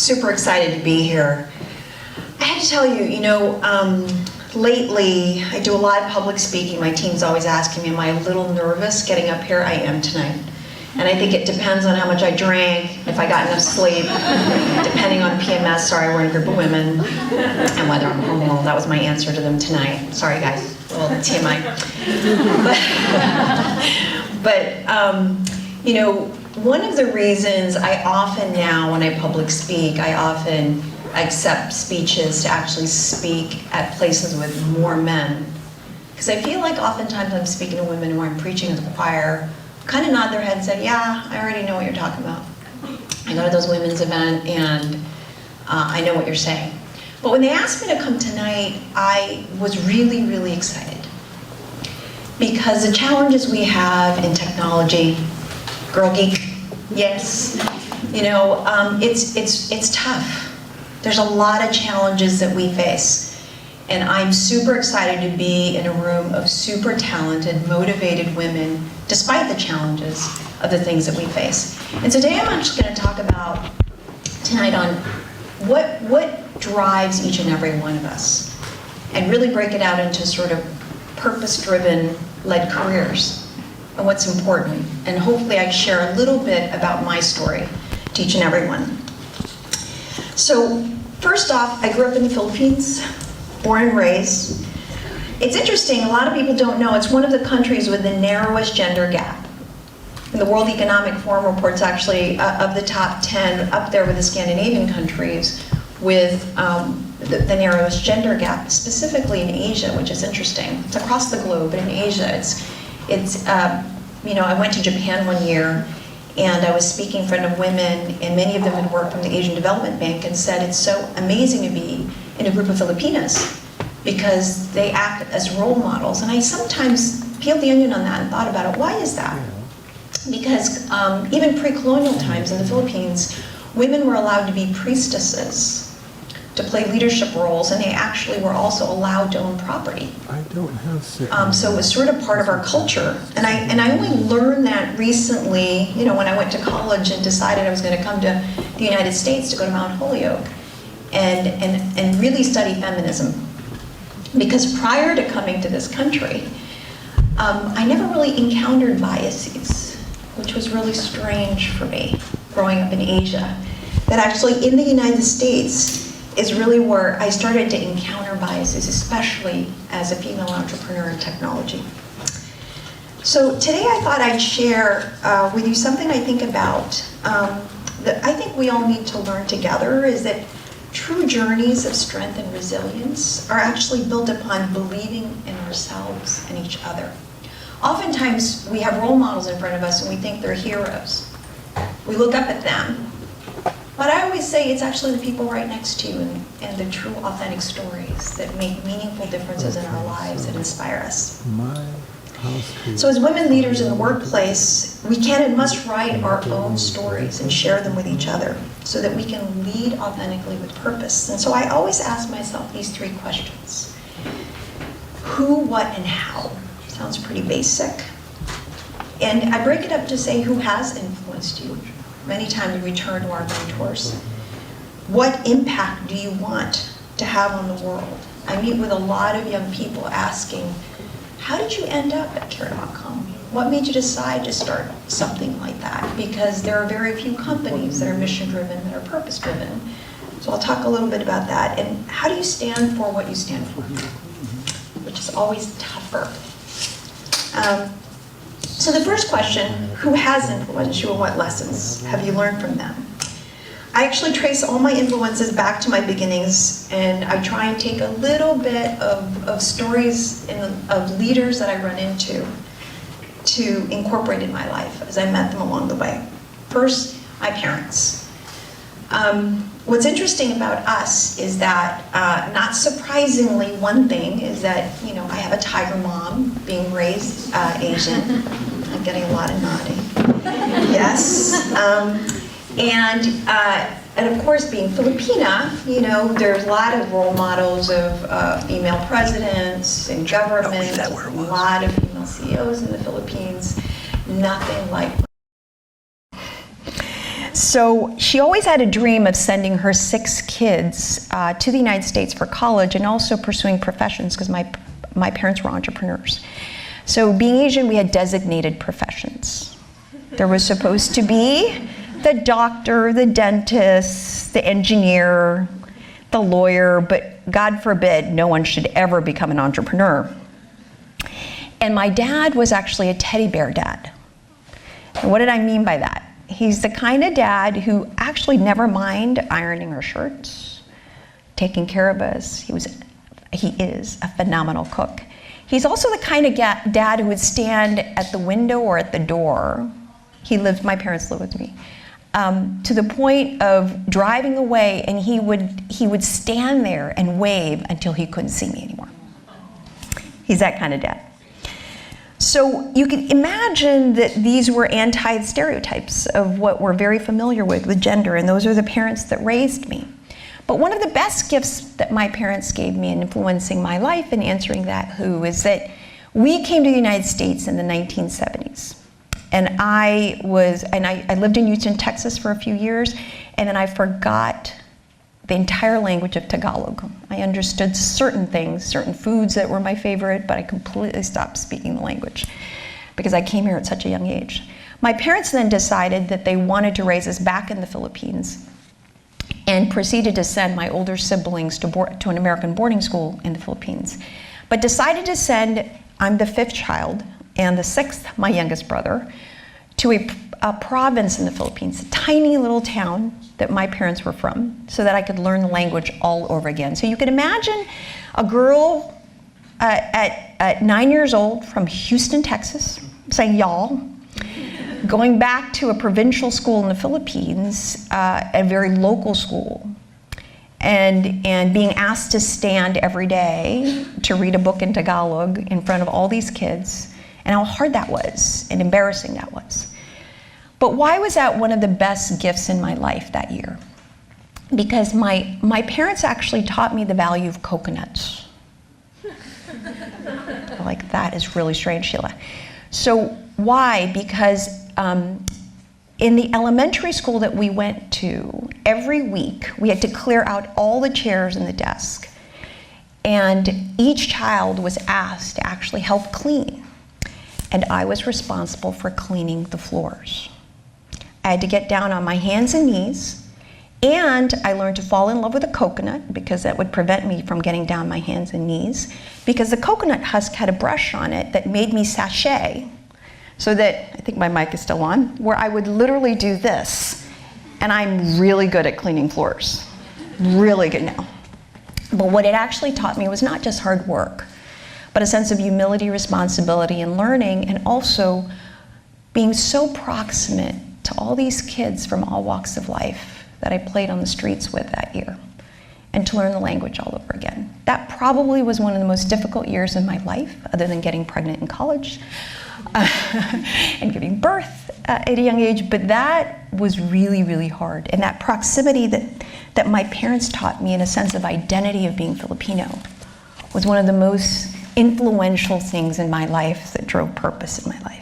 super excited to be here. I have to tell you, lately I do a lot of public speaking. My team's always asking me, am I a little nervous getting up here? I am tonight. And I think it depends on how much I drank, if I got enough sleep, depending on PMS, sorry, we're in a group of women, and whether I'm hormonal. That was my answer to them tonight. Sorry guys, a little TMI. But one of the reasons I often now, when I public speak, I often accept speeches to actually speak at places with more men. Because I feel like oftentimes I'm speaking to women or I'm preaching to the choir, kind of nod their head and say, yeah, I already know what you're talking about. I go to those women's events and I know what you're saying. But when they asked me to come tonight, I was really, really excited. Because the challenges we have in technology, girl geek, yes, it's tough. There's a lot of challenges that we face. And I'm super excited to be in a room of super talented, motivated women, despite the challenges of the things that we face. And today I'm actually going to talk about, tonight, on what drives each and every one of us, and really break it out into sort of purpose-driven led careers, and what's important. And hopefully I share a little bit about my story to each and every one. So first off, I grew up in the Philippines, born and raised. It's interesting, a lot of people don't know, it's one of the countries with the narrowest gender gap. And the World Economic Forum reports actually of the top 10 up there with the Scandinavian countries with the narrowest gender gap, specifically in Asia, which is interesting. It's across the globe, but in Asia, I went to Japan one year and I was speaking in front of women, and many of them had worked from the Asian Development Bank, and said it's so amazing to be in a group of Filipinas because they act as role models. And I sometimes peeled the onion on that and thought about it. Why is that? Because even pre-colonial times in the Philippines, women were allowed to be priestesses, to play leadership roles, and they actually were also allowed to own property. I don't have so it was sort of part of our culture. And I only learned that recently, when I went to college and decided I was going to come to the United States to go to Mount Holyoke and really study feminism. Because prior to coming to this country, I never really encountered biases, which was really strange for me growing up in Asia. That actually in the United States is really where I started to encounter biases, especially as a female entrepreneur in technology. So today I thought I'd share with you something I think about that I think we all need to learn together, is that true journeys of strength and resilience are actually built upon believing in ourselves and each other. Oftentimes we have role models in front of us and we think they're heroes. We look up at them. But I always say it's actually the people right next to you and the true, authentic stories that make meaningful differences in our lives that inspire us. So as women leaders in the workplace, we can and must write our own stories and share them with each other so that we can lead authentically with purpose. And so I always ask myself these three questions. Who, what, and how? Sounds pretty basic. And I break it up to say who has influenced you. Many times we return to our mentors. What impact do you want to have on the world? I meet with a lot of young people asking, how did you end up at Care.com? What made you decide to start something like that? Because there are very few companies that are mission-driven, that are purpose-driven. So I'll talk a little bit about that. And how do you stand for what you stand for? Which is always tougher. So the first question, who has influenced you and what lessons have you learned from them? I actually trace all my influences back to my beginnings, and I try and take a little bit of stories of leaders that I run into to incorporate in my life as I met them along the way. First, my parents. What's interesting about us is that, not surprisingly, one thing is that, I have a tiger mom, being raised Asian. I'm getting a lot of nodding. Yes. And of course, being Filipina, there's a lot of role models of female presidents in government, a lot of female CEOs in the Philippines. Nothing like. So she always had a dream of sending her 6 kids to the United States for college and also pursuing professions because my parents were entrepreneurs. So being Asian, we had designated professions. There was supposed to be the doctor, the dentist, the engineer, the lawyer, but God forbid no one should ever become an entrepreneur. And my dad was actually a teddy bear dad. And what did I mean by that? He's the kind of dad who actually never mind ironing our shirts, taking care of us. He is a phenomenal cook. He's also the kind of dad who would stand at the window or at the door. My parents lived with me, to the point of driving away, and he would stand there and wave until he couldn't see me anymore. He's that kind of dad. So you can imagine that these were anti-stereotypes of what we're very familiar with gender, and those are the parents that raised me. But one of the best gifts that my parents gave me in influencing my life and answering that who is that we came to the United States in the 1970s. And I lived in Houston, Texas for a few years, and then I forgot the entire language of Tagalog. I understood certain things, certain foods that were my favorite, but I completely stopped speaking the language because I came here at such a young age. My parents then decided that they wanted to raise us back in the Philippines and proceeded to send my older siblings to an American boarding school in the Philippines, but decided to send, I'm the 5th child, and the 6th, my youngest brother, to a province in the Philippines, a tiny little town that my parents were from, so that I could learn the language all over again. So you can imagine a girl at 9 years old from Houston, Texas, saying y'all, going back to a provincial school in the Philippines, a very local school, and being asked to stand every day to read a book in Tagalog in front of all these kids, and how hard that was and embarrassing that was. But why was that one of the best gifts in my life that year? Because my parents actually taught me the value of coconuts. Like, that is really strange, Sheila. So why? Because in the elementary school that we went to, every week we had to clear out all the chairs and the desk. And each child was asked to actually help clean. And I was responsible for cleaning the floors. I had to get down on my hands and knees, and I learned to fall in love with a coconut because that would prevent me from getting down my hands and knees, because the coconut husk had a brush on it that made me sachet, so that, I think my mic is still on, where I would literally do this, and I'm really good at cleaning floors, really good now. But what it actually taught me was not just hard work, but a sense of humility, responsibility, and learning, and also being so proximate to all these kids from all walks of life that I played on the streets with that year, and to learn the language all over again. That probably was one of the most difficult years in my life, other than getting pregnant in college and giving birth at a young age, but that was really, really hard. And that proximity that my parents taught me, in a sense of identity of being Filipino, was one of the most influential things in my life that drove purpose in my life.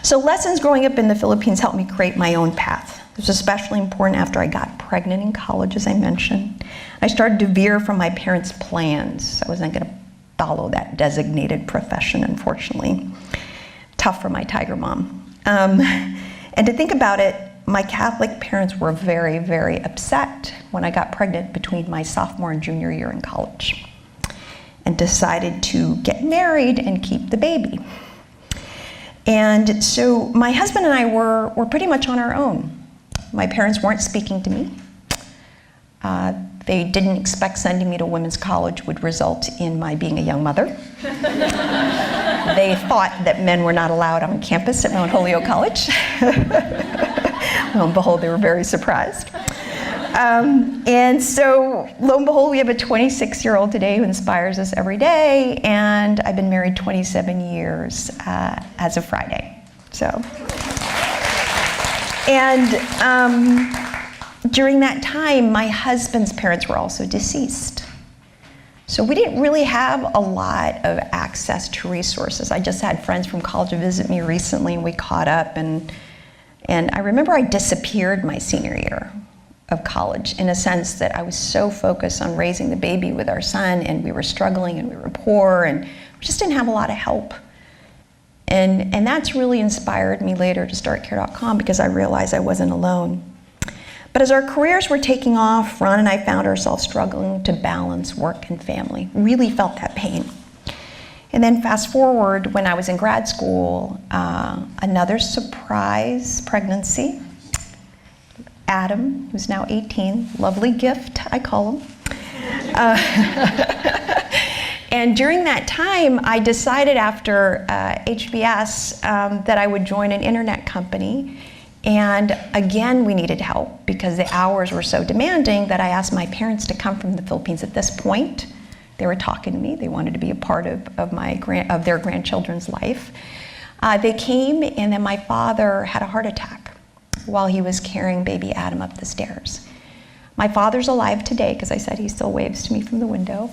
So lessons growing up in the Philippines helped me create my own path. It was especially important after I got pregnant in college, as I mentioned. I started to veer from my parents' plans. I wasn't going to follow that designated profession, unfortunately. Tough for my tiger mom. And to think about it, my Catholic parents were very, very upset when I got pregnant between my sophomore and junior year in college, and decided to get married and keep the baby. And so my husband and I were pretty much on our own. My parents weren't speaking to me. They didn't expect sending me to women's college would result in my being a young mother. They thought that men were not allowed on campus at Mount Holyoke College. Lo and behold, they were very surprised. And so, lo and behold, we have a 26-year-old today who inspires us every day, and I've been married 27 years as of Friday. So, and during that time, my husband's parents were also deceased. So we didn't really have a lot of access to resources. I just had friends from college visit me recently, and we caught up, and And I remember I disappeared my senior year of college, in a sense that I was so focused on raising the baby with our son, and we were struggling and we were poor and we just didn't have a lot of help. And that's really inspired me later to start Care.com, because I realized I wasn't alone. But as our careers were taking off, Ron and I found ourselves struggling to balance work and family. Really felt that pain. And then fast forward, when I was in grad school, another surprise pregnancy. Adam, who's now 18, lovely gift, I call him. And during that time, I decided after HBS that I would join an internet company. And again, we needed help because the hours were so demanding that I asked my parents to come from the Philippines. At this point, they were talking to me. They wanted to be a part of their grandchildren's life. They came, and then my father had a heart attack while he was carrying baby Adam up the stairs. My father's alive today, because I said he still waves to me from the window.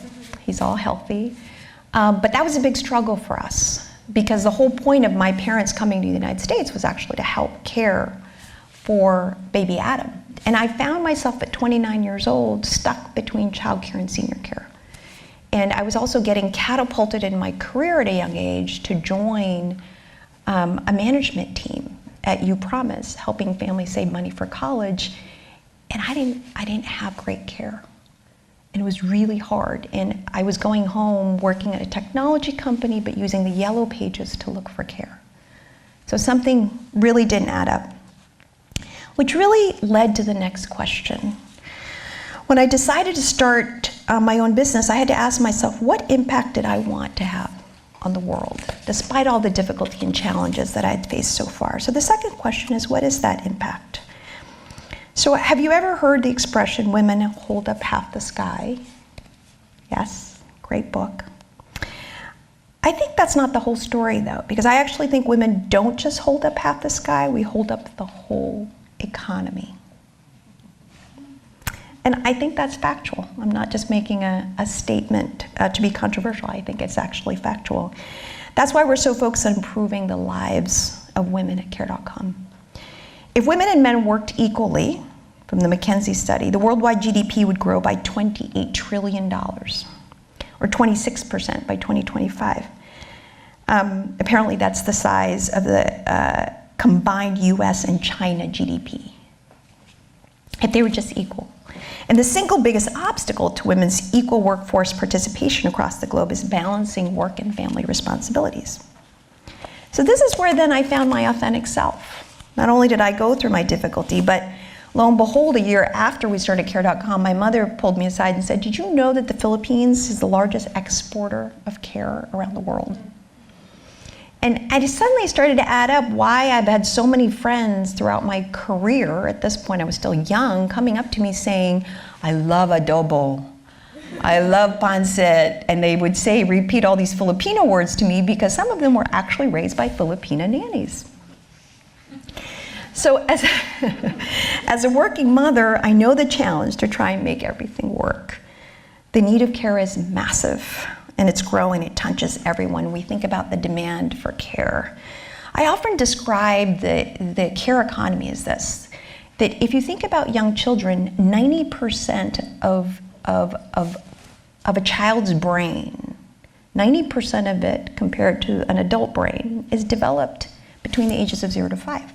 He's all healthy. But that was a big struggle for us, because the whole point of my parents coming to the United States was actually to help care for baby Adam. And I found myself at 29 years old stuck between childcare and senior care. And I was also getting catapulted in my career at a young age to join a management team at Upromise, helping families save money for college. And I didn't have great care. And it was really hard. And I was going home working at a technology company, but using the yellow pages to look for care. So something really didn't add up, which really led to the next question. When I decided to start my own business, I had to ask myself, what impact did I want to have on the world, despite all the difficulty and challenges that I had faced so far? So the second question is, what is that impact? So have you ever heard the expression, women hold up half the sky? Yes, great book. I think that's not the whole story, though, because I actually think women don't just hold up half the sky, we hold up the whole economy. And I think that's factual. I'm not just making a statement to be controversial. I think it's actually factual. That's why we're so focused on improving the lives of women at Care.com. If women and men worked equally, from the McKinsey study, the worldwide GDP would grow by $28 trillion, or 26% by 2025. Apparently that's the size of the combined US and China GDP, if they were just equal. And the single biggest obstacle to women's equal workforce participation across the globe is balancing work and family responsibilities. So this is where then I found my authentic self. Not only did I go through my difficulty, but lo and behold, a year after we started Care.com, my mother pulled me aside and said, did you know that the Philippines is the largest exporter of care around the world? And I just suddenly started to add up why I've had so many friends throughout my career, at this point I was still young, coming up to me saying, I love adobo, I love pancit, and they would repeat all these Filipino words to me because some of them were actually raised by Filipina nannies. So as a working mother, I know the challenge to try and make everything work. The need of care is massive, and it's growing. It touches everyone. We think about the demand for care. I often describe the care economy as this, that if you think about young children, 90% of a child's brain, 90% of it compared to an adult brain is developed between the ages of 0 to 5.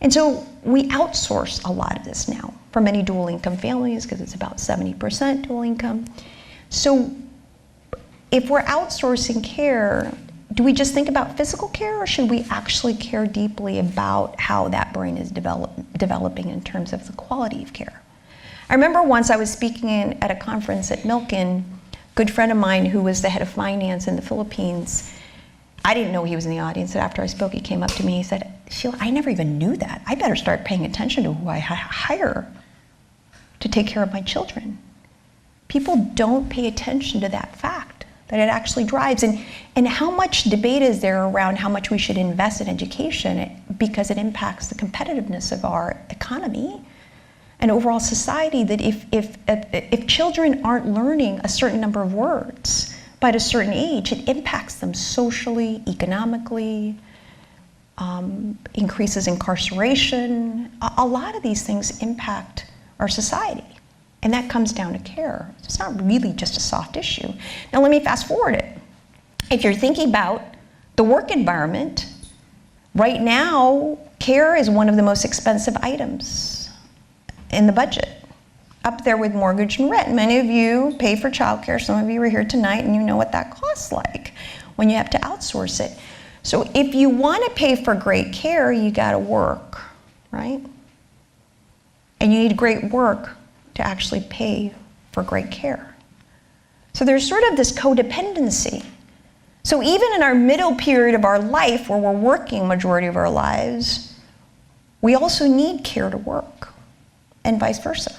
And so we outsource a lot of this now for many dual income families, because it's about 70% dual income. So if we're outsourcing care, do we just think about physical care, or should we actually care deeply about how that brain is developing in terms of the quality of care? I remember once I was speaking at a conference at Milken, a good friend of mine who was the head of finance in the Philippines. I didn't know he was in the audience, and after I spoke, he came up to me, he said, Sheila, I never even knew that. I better start paying attention to who I hire to take care of my children. People don't pay attention to that fact, that it actually drives. And how much debate is there around how much we should invest in education, because it impacts the competitiveness of our economy and overall society, that if children aren't learning a certain number of words by a certain age, it impacts them socially, economically, increases incarceration. A lot of these things impact our society. And that comes down to care. It's not really just a soft issue. Now let me fast forward it. If you're thinking about the work environment, right now, care is one of the most expensive items in the budget, up there with mortgage and rent. Many of you pay for childcare. Some of you are here tonight and you know what that costs like when you have to outsource it. So if you want to pay for great care, you got to work, right? And you need great work to actually pay for great care. So there's sort of this codependency. So even in our middle period of our life, where we're working majority of our lives, we also need care to work, and vice versa.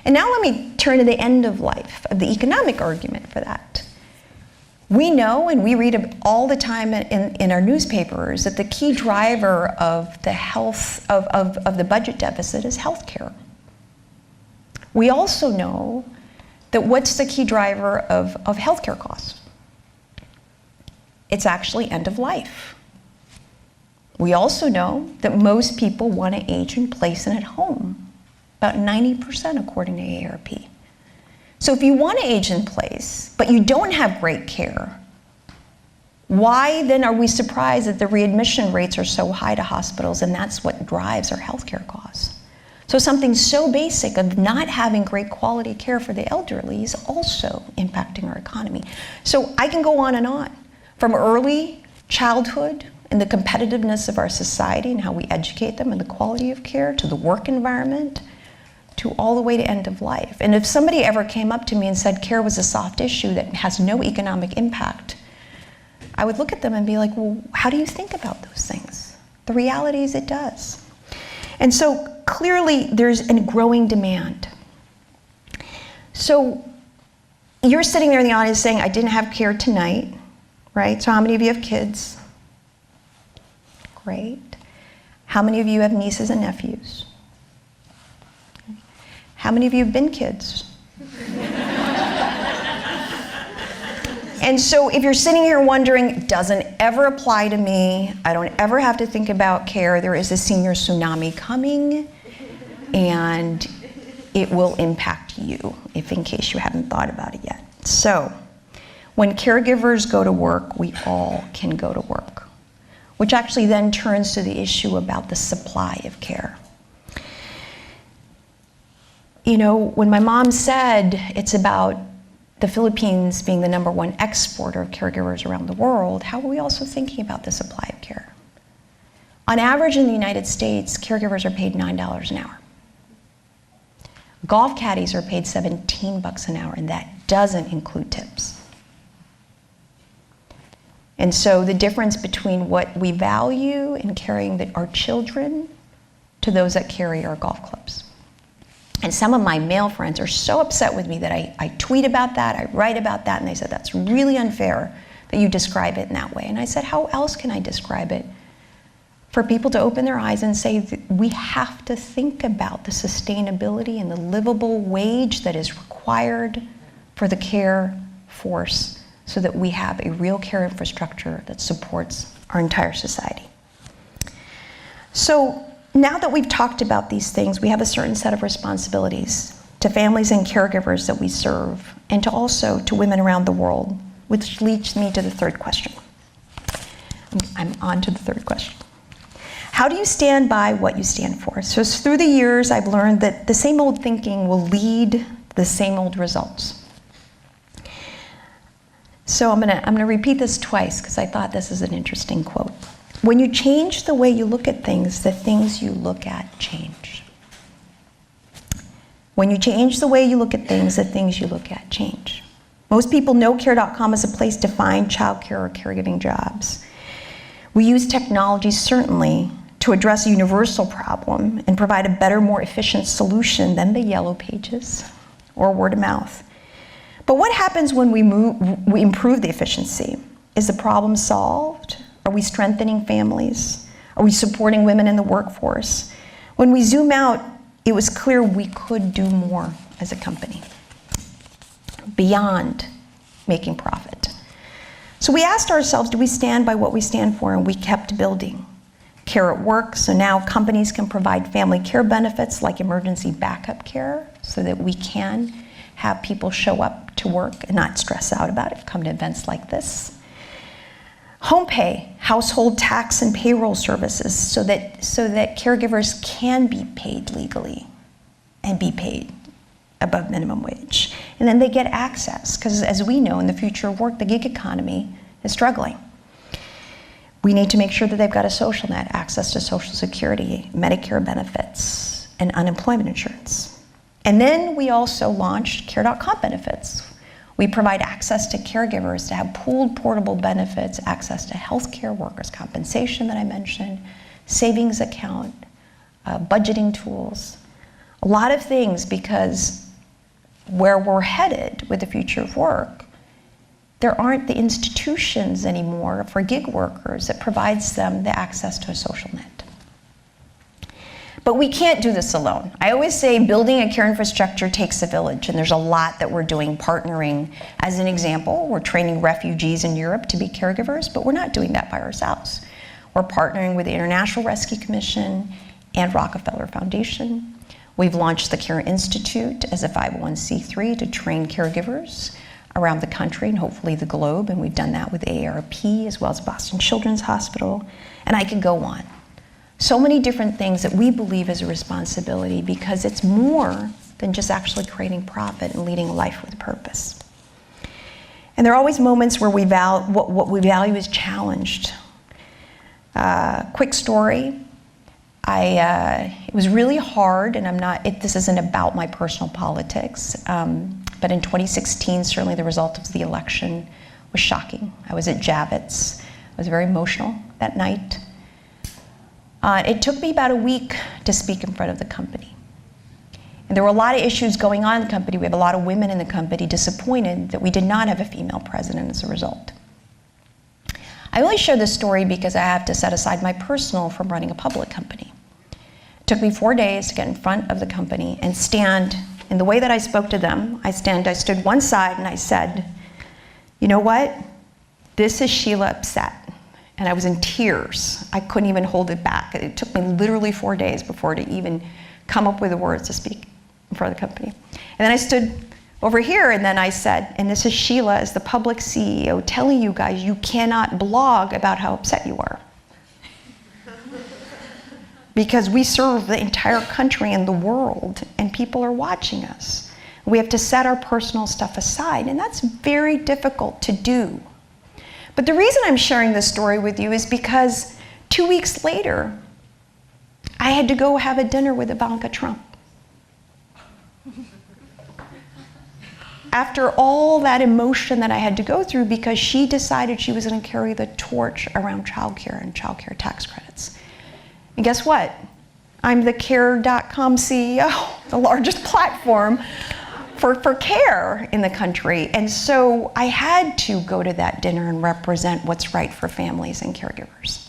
And now let me turn to the end of life, of the economic argument for that. We know, and we read all the time in our newspapers, that the key driver of the health of the budget deficit is healthcare. We also know that what's the key driver of healthcare costs? It's actually end of life. We also know that most people want to age in place and at home, about 90% according to AARP. So if you want to age in place, but you don't have great care, why then are we surprised that the readmission rates are so high to hospitals, and that's what drives our healthcare costs? So something so basic of not having great quality care for the elderly is also impacting our economy. So I can go on, from early childhood and the competitiveness of our society and how we educate them and the quality of care, to the work environment, to all the way to end of life. And if somebody ever came up to me and said care was a soft issue that has no economic impact, I would look at them and be like, well, how do you think about those things? The reality is it does. And so clearly there's a growing demand. So you're sitting there in the audience saying, I didn't have care tonight, right? So how many of you have kids? Great. How many of you have nieces and nephews? How many of you have been kids? And so if you're sitting here wondering, it doesn't ever apply to me, I don't ever have to think about care, there is a senior tsunami coming, and it will impact you, if in case you haven't thought about it yet. So when caregivers go to work, we all can go to work, which actually then turns to the issue about the supply of care. You know, when my mom said it's about the Philippines being the #1 exporter of caregivers around the world, how are we also thinking about the supply of care? On average in the United States, caregivers are paid $9 an hour. Golf caddies are paid $17 an hour, and that doesn't include tips. And so the difference between what we value in carrying our children to those that carry our golf clubs. And some of my male friends are so upset with me that I tweet about that, I write about that, and they said, that's really unfair that you describe it in that way. And I said, how else can I describe it? For people to open their eyes and say that we have to think about the sustainability and the livable wage that is required for the care force so that we have a real care infrastructure that supports our entire society. So now that we've talked about these things, we have a certain set of responsibilities to families and caregivers that we serve, and to also to women around the world, which leads me to the third question. I'm on to the third question. How do you stand by what you stand for? So through the years, I've learned that the same old thinking will lead to the same old results. So I'm gonna repeat this twice because I thought this is an interesting quote. When you change the way you look at things, the things you look at change. When you change the way you look at things, the things you look at change. Most people know care.com as a place to find childcare or caregiving jobs. We use technology certainly to address a universal problem and provide a better, more efficient solution than the yellow pages or word of mouth. But what happens when we improve the efficiency? Is the problem solved? Are we strengthening families? Are we supporting women in the workforce? When we zoom out, it was clear we could do more as a company, beyond making profit. So we asked ourselves, do we stand by what we stand for? And we kept building. care at work. So now companies can provide family care benefits like emergency backup care so that we can have people show up to work and not stress out about it, come to events like this. Home pay, household tax and payroll services so that caregivers can be paid legally and be paid above minimum wage. And then they get access, because as we know in the future of work, the gig economy is struggling. We need to make sure that they've got a social net, access to Social Security, Medicare benefits, and unemployment insurance. And then we also launched Care.com benefits. We provide access to caregivers to have pooled portable benefits, access to healthcare, workers' compensation that I mentioned, savings account, budgeting tools, a lot of things, because where we're headed with the future of work, there aren't the institutions anymore for gig workers that provides them the access to a social net. But we can't do this alone. I always say building a care infrastructure takes a village, and there's a lot that we're doing, partnering. As an example, we're training refugees in Europe to be caregivers, but we're not doing that by ourselves. We're partnering with the International Rescue Commission and Rockefeller Foundation. We've launched the Care Institute as a 501c3 to train caregivers around the country and hopefully the globe, and we've done that with AARP as well as Boston Children's Hospital, and I could go on. So many different things that we believe is a responsibility, because it's more than just actually creating profit and leading a life with purpose. And there are always moments where what we value is challenged. Quick story. It was really hard, and this isn't about my personal politics, but in 2016, certainly the result of the election was shocking. I was at Javits. I was very emotional that night. It took me about a week to speak in front of the company. And there were a lot of issues going on in the company. We have a lot of women in the company disappointed that we did not have a female president as a result. I only share this story because I have to set aside my personal from running a public company. It took me 4 days to get in front of the company and stand, in the way that I spoke to them, I stood one side and I said, you know what? This is Sheila upset. And I was in tears. I couldn't even hold it back. It took me literally 4 days before to even come up with the words to speak in front of the company. And then I stood over here and then I said, and this is Sheila as the public CEO telling you guys you cannot blog about how upset you are. Because we serve the entire country and the world, and people are watching us. We have to set our personal stuff aside, and that's very difficult to do. But the reason I'm sharing this story with you is because 2 weeks later, I had to go have a dinner with Ivanka Trump. After all that emotion that I had to go through, because she decided she was going to carry the torch around childcare and childcare tax credits. And guess what? I'm the Care.com CEO, the largest platform for care in the country. And so I had to go to that dinner and represent what's right for families and caregivers,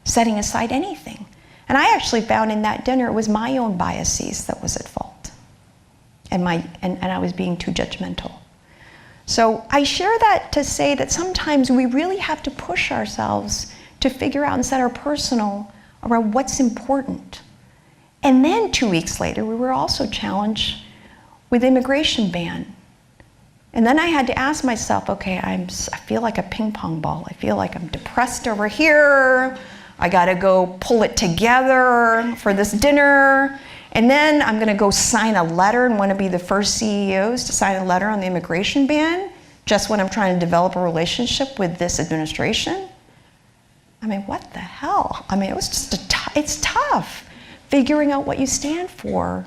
setting aside anything. And I actually found in that dinner it was my own biases that was at fault. And I was being too judgmental. So I share that to say that sometimes we really have to push ourselves to figure out and set our personal around what's important. And then 2 weeks later, we were also challenged with immigration ban. And then I had to ask myself, okay, I feel like a ping pong ball. I feel like I'm depressed over here. I gotta go pull it together for this dinner. And then I'm gonna go sign a letter and wanna be the first CEOs to sign a letter on the immigration ban, just when I'm trying to develop a relationship with this administration. I mean, what the hell? I mean, it was just it's tough figuring out what you stand for.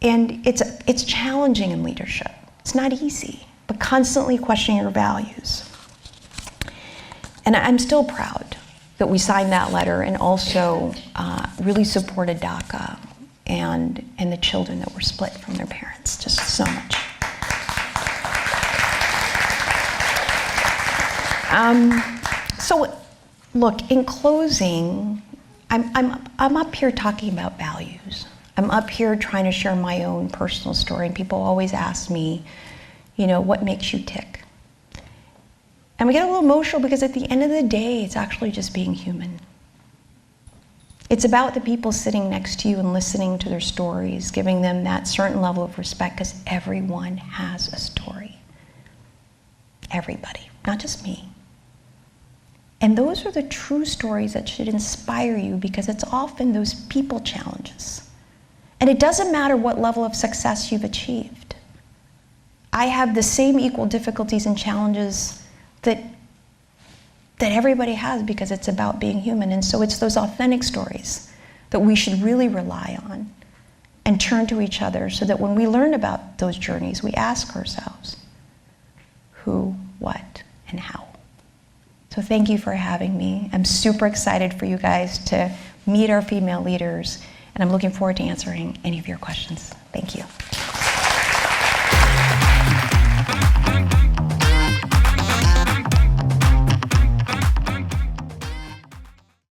And it's challenging in leadership. It's not easy, but constantly questioning your values. And I'm still proud that we signed that letter and also really supported DACA and the children that were split from their parents, just so much. So look, in closing, I'm up here talking about values. I'm up here trying to share my own personal story, and people always ask me, you know, what makes you tick? And we get a little emotional because at the end of the day, it's actually just being human. It's about the people sitting next to you and listening to their stories, giving them that certain level of respect, because everyone has a story. Everybody, not just me. And those are the true stories that should inspire you, because it's often those people challenges. And it doesn't matter what level of success you've achieved. I have the same equal difficulties and challenges that everybody has, because it's about being human. And so it's those authentic stories that we should really rely on and turn to each other, so that when we learn about those journeys, we ask ourselves, who, what, and how. So thank you for having me. I'm super excited for you guys to meet our female leaders, and I'm looking forward to answering any of your questions. Thank you.